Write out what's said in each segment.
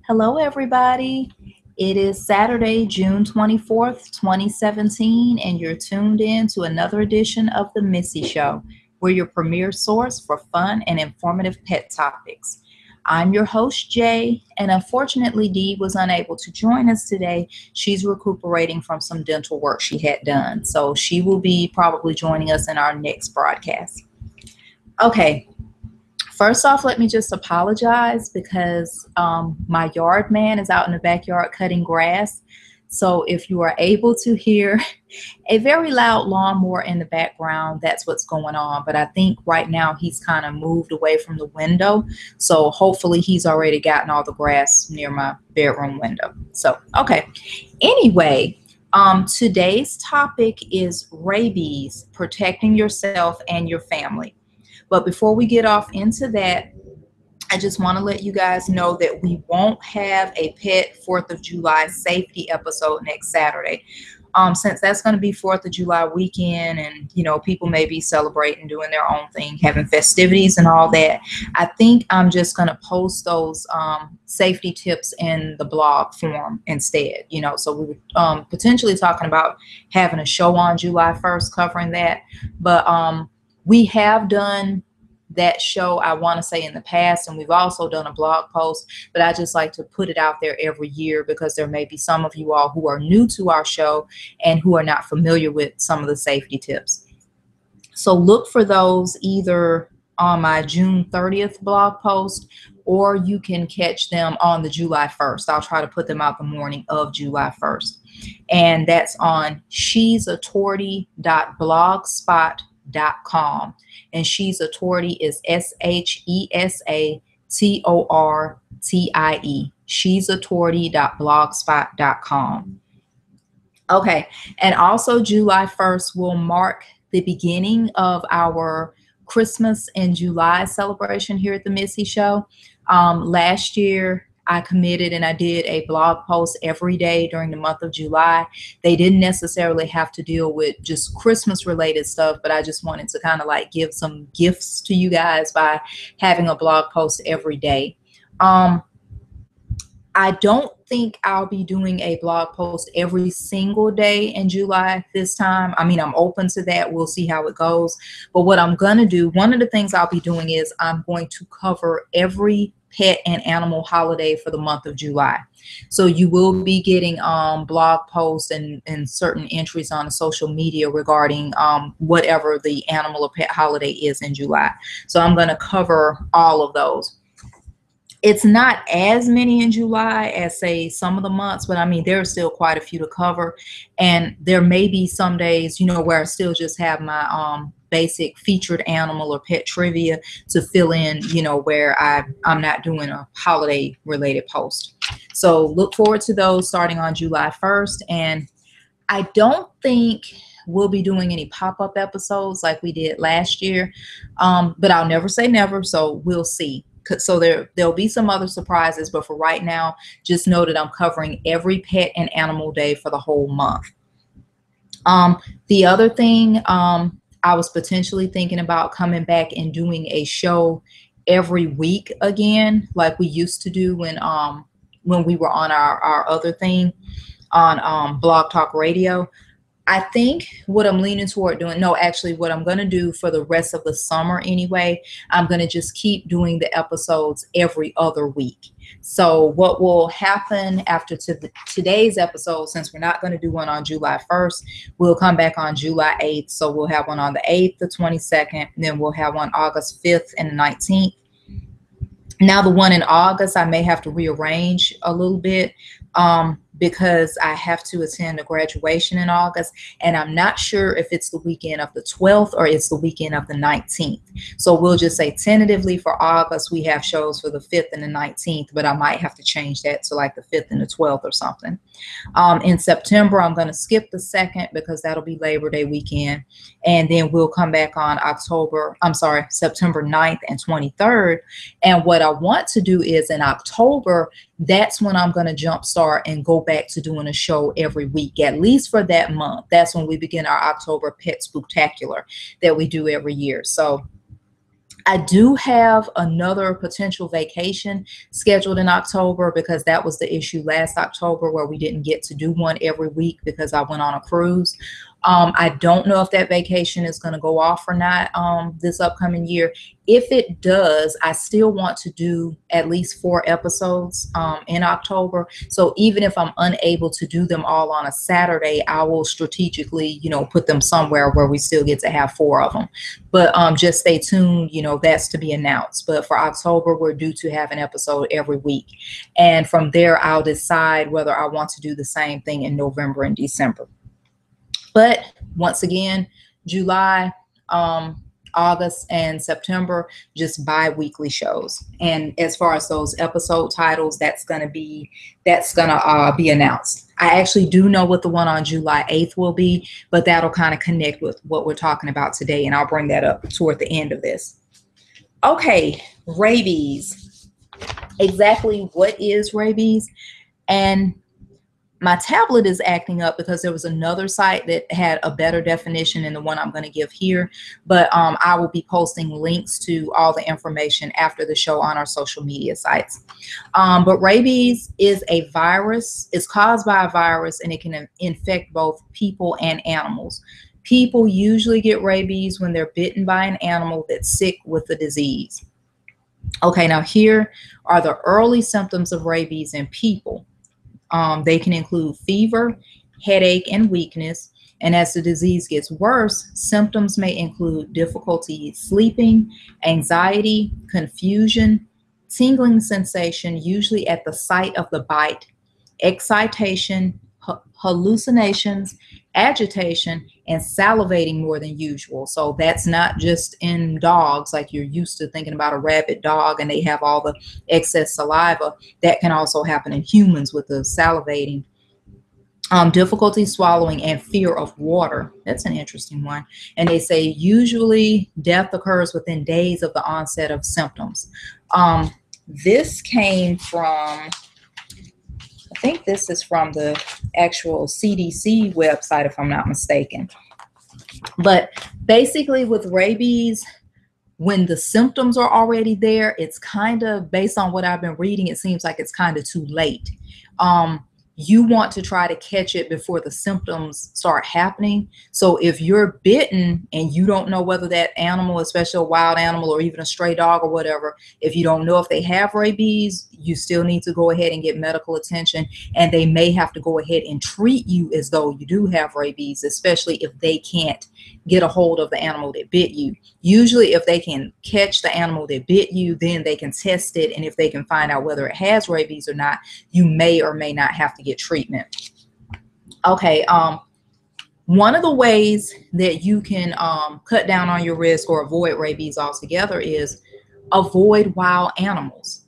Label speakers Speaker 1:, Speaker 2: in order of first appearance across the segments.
Speaker 1: Hello, everybody. It is Saturday, June 24th, 2017, and you're tuned in to another edition of the Missy Show. We're your premier source for fun and informative pet topics. I'm your host, Jay, and unfortunately, Dee was unable to join us today. She's recuperating from some dental work she had done, so she will be probably joining us in our next broadcast. Okay, first off, let me just apologize because my yard man is out in the backyard cutting grass. So if you are able to hear a very loud lawnmower in the background, that's what's going on. But I think right now he's kind of moved away from the window. So hopefully he's already gotten all the grass near my bedroom window. So, okay. Anyway, today's topic is rabies, protecting yourself and your family. But before we get off into that, I just want to let you guys know that we won't have a pet 4th of July safety episode next Saturday. Since that's going to be 4th of July weekend and, people may be celebrating, doing their own thing, having festivities and all that, I think I'm just going to post those safety tips in the blog form instead, so we were potentially talking about having a show on July 1st covering that. But we have done that show, I want to say, in the past, and we've also done a blog post, but I just like to put it out there every year because there may be some of you all who are new to our show and who are not familiar with some of the safety tips. So look for those either on my June 30th blog post, or you can catch them on the July 1st. I'll try to put them out the morning of July 1st. And that's on she'satortie.blogspot.com, and She's Authority is SHESATORTIE, she'satortie.blogspot.com. Okay, and also July 1st will mark the beginning of our Christmas in July celebration here at the Missy Show. Last year I committed and I did a blog post every day during the month of July. They didn't necessarily have to deal with just Christmas related stuff, but I just wanted to kind of like give some gifts to you guys by having a blog post every day. I don't think I'll be doing a blog post every single day in July this time. I mean, I'm open to that. We'll see how it goes. But what I'm going to do, one of the things I'll be doing is I'm going to cover every pet and animal holiday for the month of July. So you will be getting blog posts and certain entries on social media regarding whatever the animal or pet holiday is in July. So I'm going to cover all of those. It's not as many in July as, say, some of the months, but I mean, there are still quite a few to cover. And there may be some days, where I still just have my basic featured animal or pet trivia to fill in, where I'm not doing a holiday related post. So look forward to those starting on July 1st. And I don't think we'll be doing any pop-up episodes like we did last year, but I'll never say never, so we'll see. So there'll be some other surprises, but for right now, just know that I'm covering every pet and animal day for the whole month. The other thing, I was potentially thinking about coming back and doing a show every week again, like we used to do when we were on our other thing on Blog Talk Radio. I think what I'm leaning toward doing, no, actually what I'm going to do for the rest of the summer anyway, I'm going to just keep doing the episodes every other week. So what will happen after today's episode, since we're not going to do one on July 1st, we'll come back on July 8th. So we'll have one on the 8th, the 22nd, and then we'll have one August 5th and the 19th. Now the one in August, I may have to rearrange a little bit because I have to attend a graduation in August, and I'm not sure if it's the weekend of the 12th or it's the weekend of the 19th. So we'll just say tentatively for August, we have shows for the 5th and the 19th, but I might have to change that to like the 5th and the 12th or something. In September, I'm going to skip the 2nd because that'll be Labor Day weekend, and then we'll come back on September 9th and 23rd. And what I want to do is in October, that's when I'm going to jumpstart and go back to doing a show every week, at least for that month. That's when we begin our October Pet Spooktacular that we do every year. So I do have another potential vacation scheduled in October because that was the issue last October where we didn't get to do one every week because I went on a cruise. I don't know if that vacation is going to go off or not this upcoming year. If it does, I still want to do at least 4 episodes in October. So even if I'm unable to do them all on a Saturday, I will strategically, put them somewhere where we still get to have 4 of them. But just stay tuned, that's to be announced. But for October, we're due to have an episode every week. And from there, I'll decide whether I want to do the same thing in November and December. But once again, July, August, and September, just bi-weekly shows. And as far as those episode titles, that's gonna be announced. I actually do know what the one on July 8th will be, but that'll kind of connect with what we're talking about today, and I'll bring that up toward the end of this. Okay, rabies. Exactly what is rabies? And my tablet is acting up because there was another site that had a better definition than the one I'm going to give here. But I will be posting links to all the information after the show on our social media sites. But rabies is a virus. It's caused by a virus, and it can infect both people and animals. People usually get rabies when they're bitten by an animal that's sick with the disease. Okay, now here are the early symptoms of rabies in people. They can include fever, headache, and weakness. And as the disease gets worse, symptoms may include difficulty sleeping, anxiety, confusion, tingling sensation, usually at the site of the bite, excitation, hallucinations, agitation, and salivating more than usual. So that's not just in dogs, like you're used to thinking about a rabid dog and they have all the excess saliva. That can also happen in humans with the salivating. Difficulty swallowing and fear of water. That's an interesting one. And they say usually death occurs within days of the onset of symptoms. This came from, I think this is from the actual CDC website, if I'm not mistaken. But basically with rabies, when the symptoms are already there, it's kind of, based on what I've been reading, it seems like it's kind of too late. You want to try to catch it before the symptoms start happening. So if you're bitten and you don't know whether that animal, especially a wild animal or even a stray dog or whatever, if you don't know if they have rabies, you still need to go ahead and get medical attention. And they may have to go ahead and treat you as though you do have rabies, especially if they can't get a hold of the animal that bit you. Usually if they can catch the animal that bit you, then they can test it. And if they can find out whether it has rabies or not, you may or may not have to get treatment. Okay, one of the ways that you can cut down on your risk or avoid rabies altogether is avoid wild animals.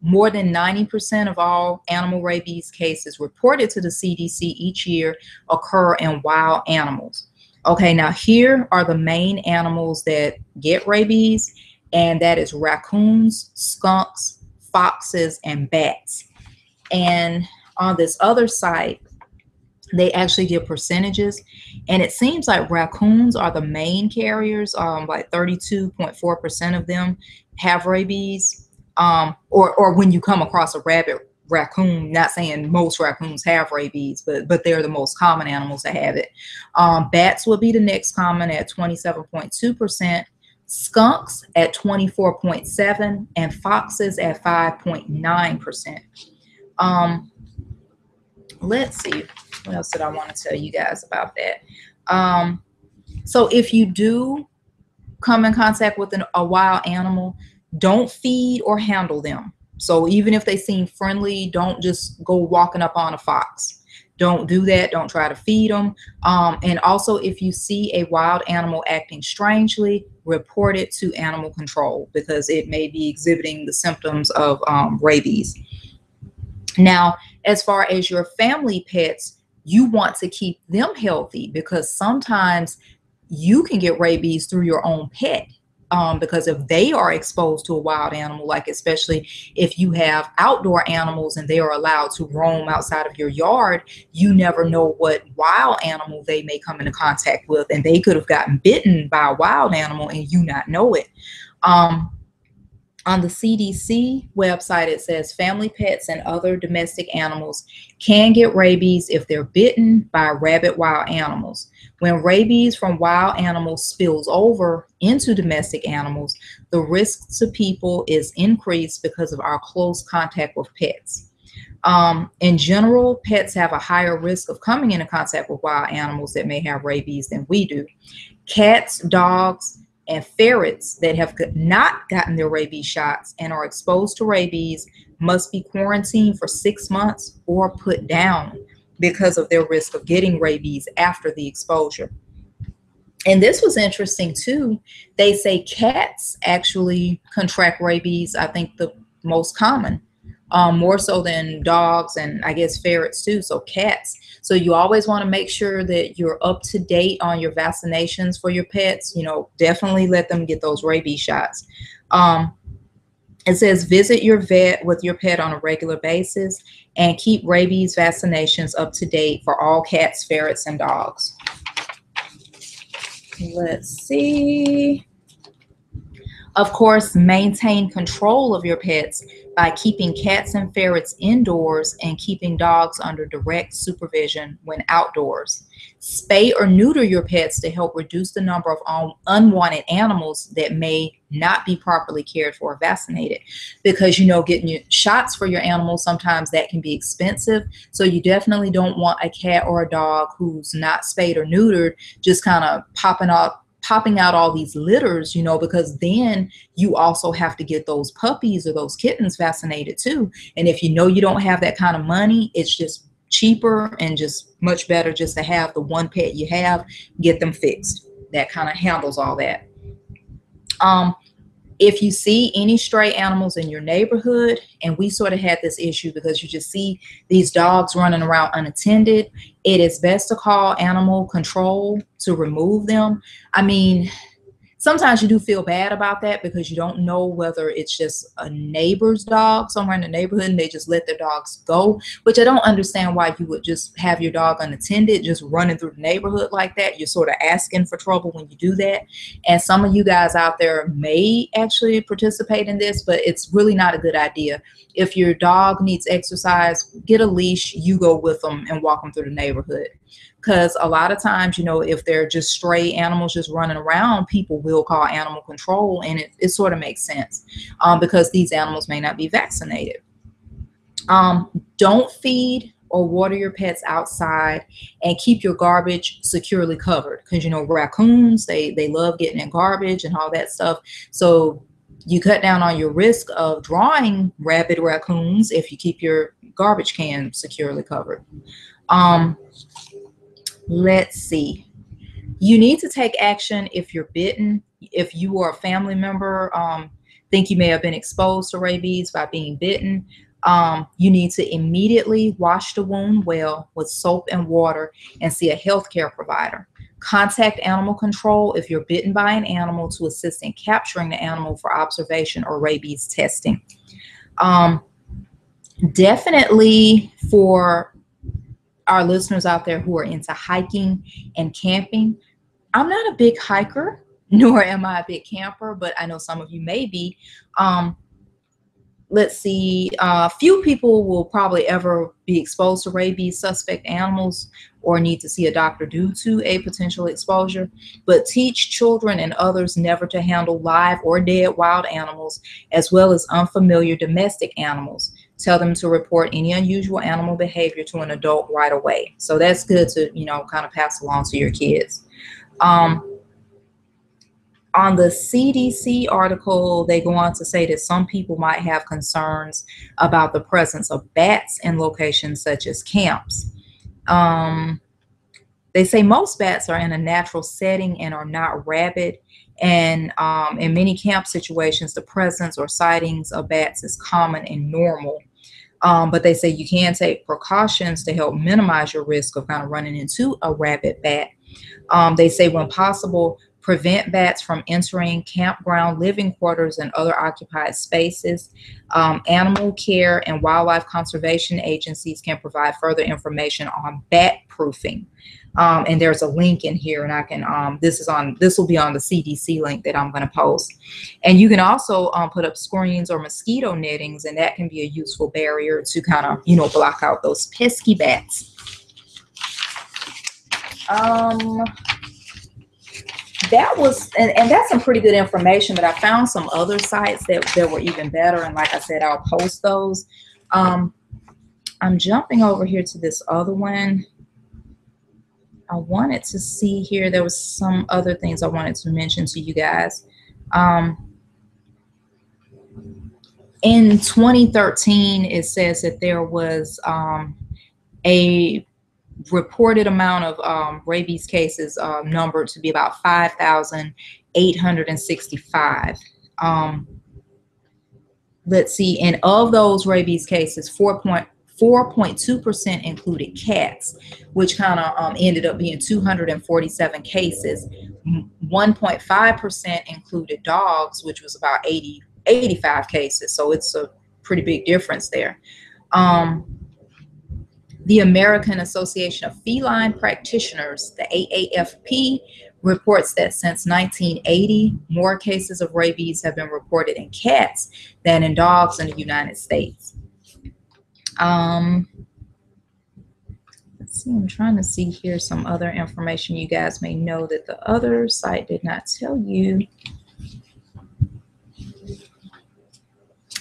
Speaker 1: More than 90% of all animal rabies cases reported to the CDC each year occur in wild animals. Okay, now here are the main animals that get rabies, and that is raccoons, skunks, foxes, and bats. And on this other site, they actually give percentages, and it seems like raccoons are the main carriers. Like 32.4% of them have rabies. Or when you come across a rabid raccoon, not saying most raccoons have rabies, but they're the most common animals that have it. Bats would be the next common at 27.2%, skunks at 24.7%, and foxes at 5.9%. Let's see, what else did I want to tell you guys about that? So if you do come in contact with a wild animal, don't feed or handle them. So even if they seem friendly, don't just go walking up on a fox. Don't do that. Don't try to feed them. And also, if you see a wild animal acting strangely, report it to animal control because it may be exhibiting the symptoms of rabies. Now, as far as your family pets, you want to keep them healthy because sometimes you can get rabies through your own pet. Because if they are exposed to a wild animal, like especially if you have outdoor animals and they are allowed to roam outside of your yard, you never know what wild animal they may come into contact with, and they could have gotten bitten by a wild animal and you not know it. Um, on the CDC website, it says family pets and other domestic animals can get rabies if they're bitten by rabid wild animals. When rabies from wild animals spills over into domestic animals, the risk to people is increased because of our close contact with pets. In general, pets have a higher risk of coming into contact with wild animals that may have rabies than we do. Cats, dogs, and ferrets that have not gotten their rabies shots and are exposed to rabies must be quarantined for 6 months or put down because of their risk of getting rabies after the exposure. And this was interesting too. They say cats actually contract rabies, I think the most common, more so than dogs and I guess ferrets too. So cats. So you always want to make sure that you're up to date on your vaccinations for your pets. You know, definitely let them get those rabies shots. It says visit your vet with your pet on a regular basis and keep rabies vaccinations up to date for all cats, ferrets, and dogs. Let's see. Of course, maintain control of your pets by keeping cats and ferrets indoors and keeping dogs under direct supervision when outdoors. Spay or neuter your pets to help reduce the number of unwanted animals that may not be properly cared for or vaccinated. Because, you know, getting your shots for your animals, sometimes that can be expensive. So you definitely don't want a cat or a dog who's not spayed or neutered just kind of popping out all these litters, you know, because then you also have to get those puppies or those kittens vaccinated too. And if you know you don't have that kind of money, it's just cheaper and just much better just to have the one pet you have, get them fixed. That kind of handles all that. If you see any stray animals in your neighborhood, and we sort of had this issue because you just see these dogs running around unattended, it is best to call animal control to remove them. I mean, sometimes you do feel bad about that because you don't know whether it's just a neighbor's dog somewhere in the neighborhood and they just let their dogs go, which I don't understand why you would just have your dog unattended, just running through the neighborhood like that. You're sort of asking for trouble when you do that. And some of you guys out there may actually participate in this, but it's really not a good idea. If your dog needs exercise, get a leash, you go with them and walk them through the neighborhood. Because a lot of times, you know, if they're just stray animals just running around, people will call animal control, and it sort of makes sense because these animals may not be vaccinated. Don't feed or water your pets outside, and keep your garbage securely covered because, you know, raccoons, they love getting in garbage and all that stuff. So you cut down on your risk of drawing rabid raccoons if you keep your garbage can securely covered. Let's see. You need to take action if you're bitten. If you or a family member think you may have been exposed to rabies by being bitten, you need to immediately wash the wound well with soap and water and see a healthcare provider. Contact animal control if you're bitten by an animal to assist in capturing the animal for observation or rabies testing. Definitely for our listeners out there who are into hiking and camping, I'm not a big hiker, nor am I a big camper, but I know some of you may be. Let's see, few people will probably ever be exposed to rabies suspect animals or need to see a doctor due to a potential exposure, but teach children and others never to handle live or dead wild animals, as well as unfamiliar domestic animals. Tell them to report any unusual animal behavior to an adult right away. So that's good to, you know, kind of pass along to your kids. On the CDC article, they go on to say that some people might have concerns about the presence of bats in locations such as camps. They say most bats are in a natural setting and are not rabid. And in many camp situations, the presence or sightings of bats is common and normal. But they say you can take precautions to help minimize your risk of kind of running into a rabid bat. They say when possible, prevent bats from entering campground living quarters and other occupied spaces. Animal care and wildlife conservation agencies can provide further information on bat proofing. And there's a link in here, and I can this will be on the CDC link that I'm going to post. And you can also put up screens or mosquito nettings, and that can be a useful barrier to kind of, you know, block out those pesky bats. That was, and that's some pretty good information, but I found some other sites that were even better, and like I said, I'll post those. I'm jumping over here to this other one. I wanted to see here, there was some other things I wanted to mention to you guys. In 2013, it says that there was a reported amount of rabies cases numbered to be about 5,865. Let's see, and of those rabies cases, 4.2% included cats, which kind of ended up being 247 cases. 1.5% included dogs, which was about 85 cases. So it's a pretty big difference there. The American Association of Feline Practitioners, the AAFP, reports that since 1980, more cases of rabies have been reported in cats than in dogs in the United States. Let's see, I'm trying to see here some other information you guys may know that the other site did not tell you.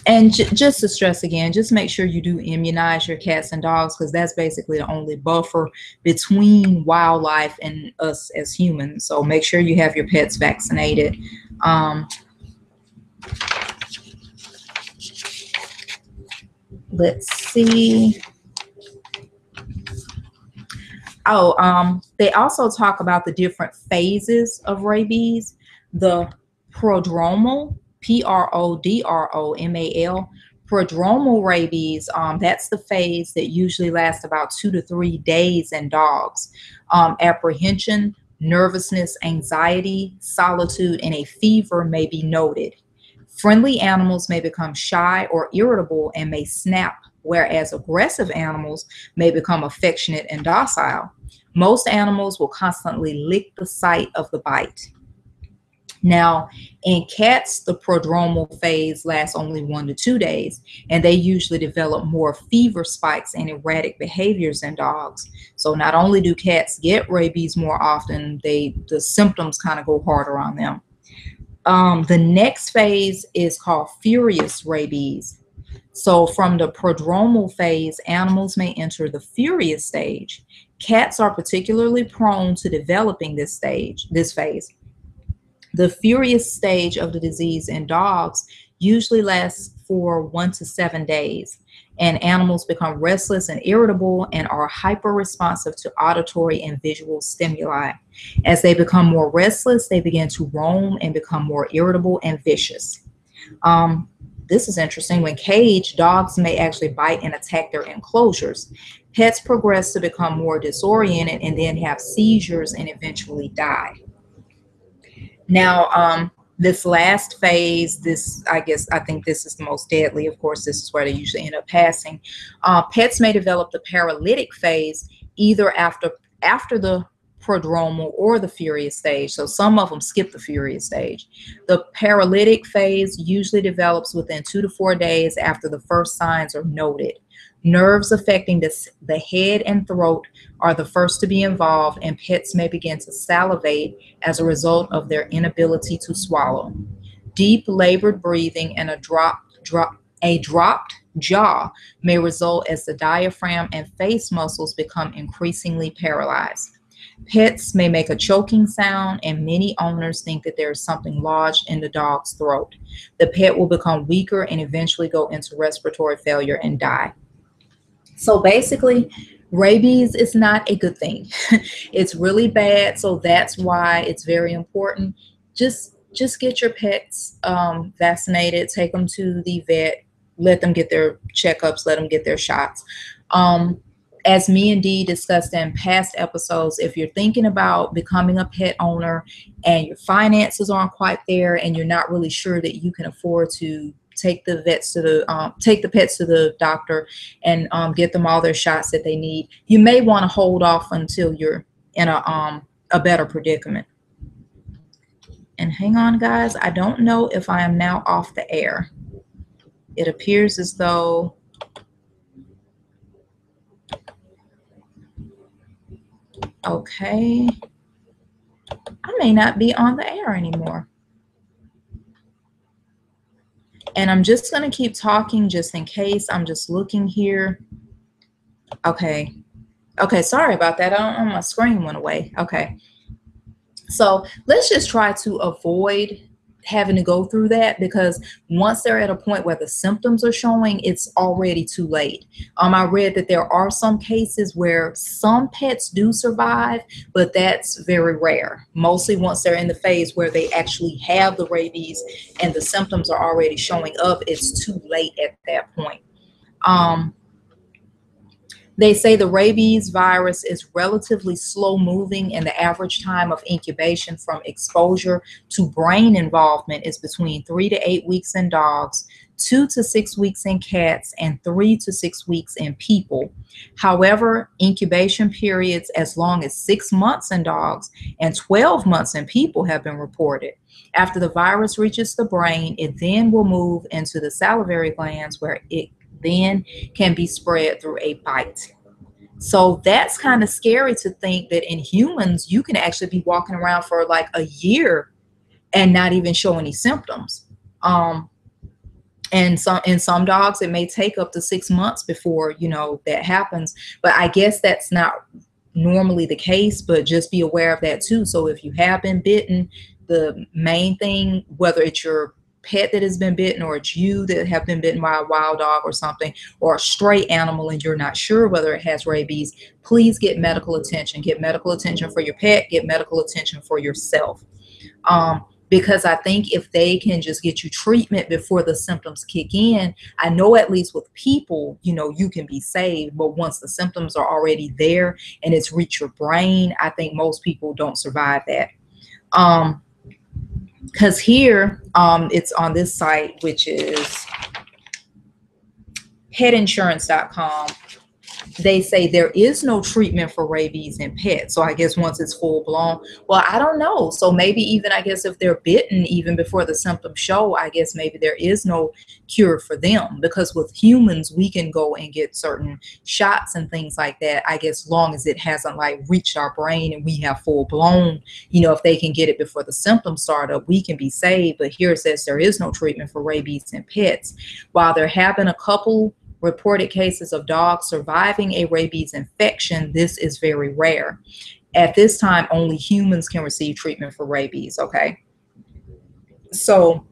Speaker 1: And just to stress again, just make sure you do immunize your cats and dogs, because that's basically the only buffer between wildlife and us as humans. So make sure you have your pets vaccinated. Let's see. They also talk about the different phases of rabies. The prodromal, Prodromal, prodromal rabies, that's the phase that usually lasts about 2 to 3 days in dogs. Apprehension, nervousness, anxiety, solitude, and a fever may be noted. Friendly animals may become shy or irritable and may snap, whereas aggressive animals may become affectionate and docile. Most animals will constantly lick the site of the bite. Now, in cats, the prodromal phase lasts only 1 to 2 days, and they usually develop more fever spikes and erratic behaviors than dogs. So not only do cats get rabies more often, the symptoms kind of go harder on them. The next phase is called furious rabies. So from the prodromal phase, animals may enter the furious stage. Cats are particularly prone to developing this phase. The furious stage of the disease in dogs usually lasts for 1 to 7 days, and animals become restless and irritable and are hyper-responsive to auditory and visual stimuli. As they become more restless, they begin to roam and become more irritable and vicious. This is interesting. When caged, dogs may actually bite and attack their enclosures. Pets progress to become more disoriented and then have seizures and eventually die. Now, this last phase, I think this is the most deadly. Of course, this is where they usually end up passing. Pets may develop the paralytic phase either after the prodromal or the furious stage. So some of them skip the furious stage. The paralytic phase usually develops within 2 to 4 days after the first signs are noted. Nerves affecting the head and throat are the first to be involved, and pets may begin to salivate as a result of their inability to swallow. Deep labored breathing and a dropped jaw may result as the diaphragm and face muscles become increasingly paralyzed. Pets may make a choking sound, and many owners think that there is something lodged in the dog's throat. The pet will become weaker and eventually go into respiratory failure and die. So basically, rabies is not a good thing. It's really bad. So that's why it's very important. Just get your pets vaccinated. Take them to the vet. Let them get their checkups. Let them get their shots. As me and Dee discussed in past episodes, if you're thinking about becoming a pet owner and your finances aren't quite there and you're not really sure that you can afford to take the pets to the doctor and get them all their shots that they need, you may want to hold off until you're in a better predicament. And hang on, guys, I don't know if I am now off the air. It appears as though, okay, I may not be on the air anymore. And I'm just going to keep talking just in case. I'm just looking here. Okay. Okay, sorry about that. My screen went away. Okay. So let's just try to avoid having to go through that, because once they're at a point where the symptoms are showing, it's already too late. I read that there are some cases where some pets do survive, but that's very rare. Mostly once they're in the phase where they actually have the rabies and the symptoms are already showing up, it's too late at that point. They say the rabies virus is relatively slow moving, and the average time of incubation from exposure to brain involvement is between 3 to 8 weeks in dogs, 2 to 6 weeks in cats, and 3 to 6 weeks in people. However, incubation periods as long as 6 months in dogs and 12 months in people have been reported. After the virus reaches the brain, it then will move into the salivary glands, where it then can be spread through a bite. So that's kind of scary to think that in humans, you can actually be walking around for like a year and not even show any symptoms. And in some dogs, it may take up to 6 months before, that happens. But I guess that's not normally the case, but just be aware of that too. So if you have been bitten, the main thing, whether it's your pet that has been bitten or it's you that have been bitten by a wild dog or something, or a stray animal and you're not sure whether it has rabies, please get medical attention. Get medical attention for your pet, get medical attention for yourself. Because I think if they can just get you treatment before the symptoms kick in, I know at least with people, you can be saved. But once the symptoms are already there and it's reached your brain, I think most people don't survive that. Because here, it's on this site, which is petinsurance.com. They say there is no treatment for rabies in pets. So I guess once it's full blown, well, I don't know. So maybe even, I guess if they're bitten even before the symptoms show, I guess maybe there is no cure for them, because with humans, we can go and get certain shots and things like that. I guess long as it hasn't like reached our brain and we have full blown, if they can get it before the symptoms start up, we can be saved. But here it says there is no treatment for rabies in pets. While there have been a couple reported cases of dogs surviving a rabies infection, this is very rare. At this time, only humans can receive treatment for rabies, okay? So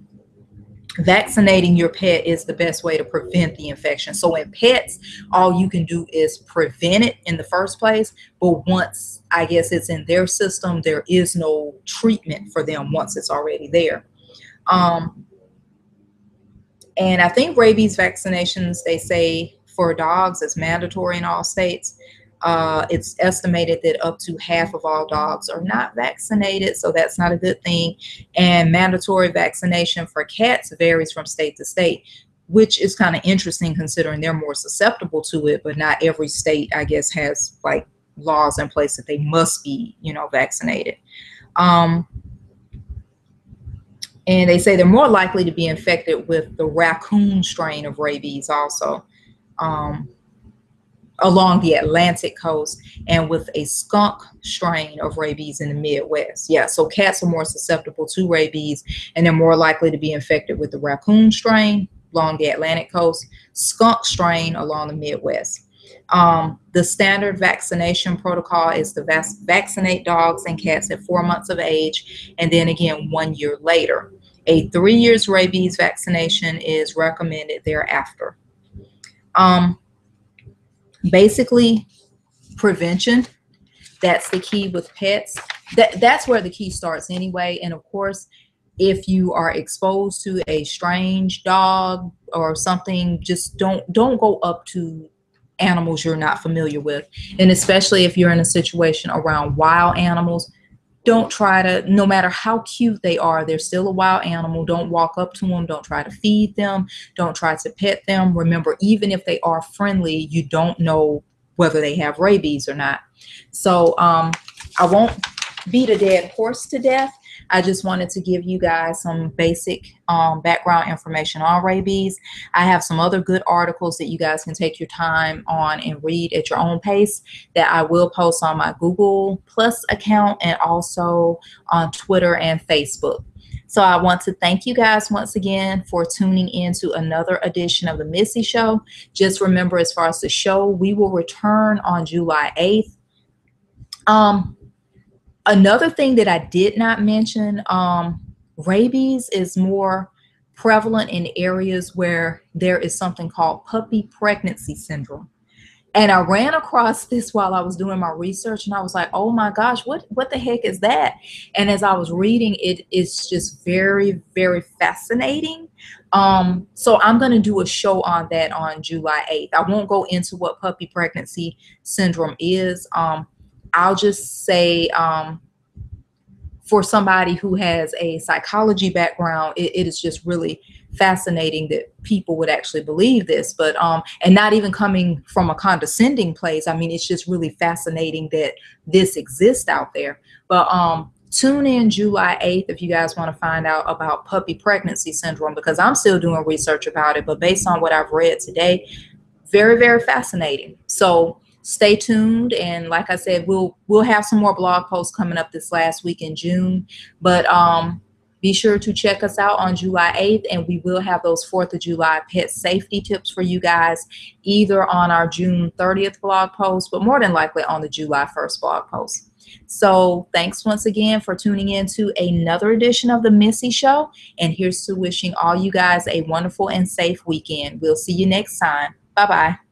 Speaker 1: vaccinating your pet is the best way to prevent the infection. So in pets, all you can do is prevent it in the first place. But once, I guess, it's in their system, there is no treatment for them once it's already there. And I think rabies vaccinations, they say for dogs, it's mandatory in all states. It's estimated that up to half of all dogs are not vaccinated, so that's not a good thing. And mandatory vaccination for cats varies from state to state, which is kind of interesting considering they're more susceptible to it, but not every state, I guess, has like laws in place that they must be, vaccinated. And they say they're more likely to be infected with the raccoon strain of rabies also, along the Atlantic coast, and with a skunk strain of rabies in the Midwest. Yeah, so cats are more susceptible to rabies, and they're more likely to be infected with the raccoon strain along the Atlantic coast, skunk strain along the Midwest. The standard vaccination protocol is to vaccinate dogs and cats at 4 months of age, and then again 1 year later. A 3 years rabies vaccination is recommended thereafter. Basically, prevention, that's the key with pets. That's where the key starts anyway. And of course, if you are exposed to a strange dog or something, just don't go up to animals you're not familiar with. And especially if you're in a situation around wild animals, don't try to, no matter how cute they are, they're still a wild animal. Don't walk up to them. Don't try to feed them. Don't try to pet them. Remember, even if they are friendly, you don't know whether they have rabies or not. So I won't beat a dead horse to death. I just wanted to give you guys some basic background information on rabies. I have some other good articles that you guys can take your time on and read at your own pace that I will post on my Google Plus account and also on Twitter and Facebook. So I want to thank you guys once again for tuning in to another edition of the Missy Show. Just remember, as far as the show, we will return on July 8th. Another thing that I did not mention, rabies is more prevalent in areas where there is something called puppy pregnancy syndrome. And I ran across this while I was doing my research, and I was like, oh my gosh, what the heck is that? And as I was reading it, it's just very, very fascinating. So I'm going to do a show on that on July 8th. I won't go into what puppy pregnancy syndrome is. I'll just say, for somebody who has a psychology background, it is just really fascinating that people would actually believe this, but and not even coming from a condescending place. I mean, it's just really fascinating that this exists out there. But tune in July 8th if you guys want to find out about puppy pregnancy syndrome, because I'm still doing research about it, but based on what I've read today, very, very fascinating. So stay tuned, and like I said, we'll have some more blog posts coming up this last week in June, but be sure to check us out on July 8th, and we will have those 4th of July pet safety tips for you guys, either on our June 30th blog post, but more than likely on the July 1st blog post. So thanks once again for tuning in to another edition of the Missy Show, and here's to wishing all you guys a wonderful and safe weekend. We'll see you next time. Bye-bye.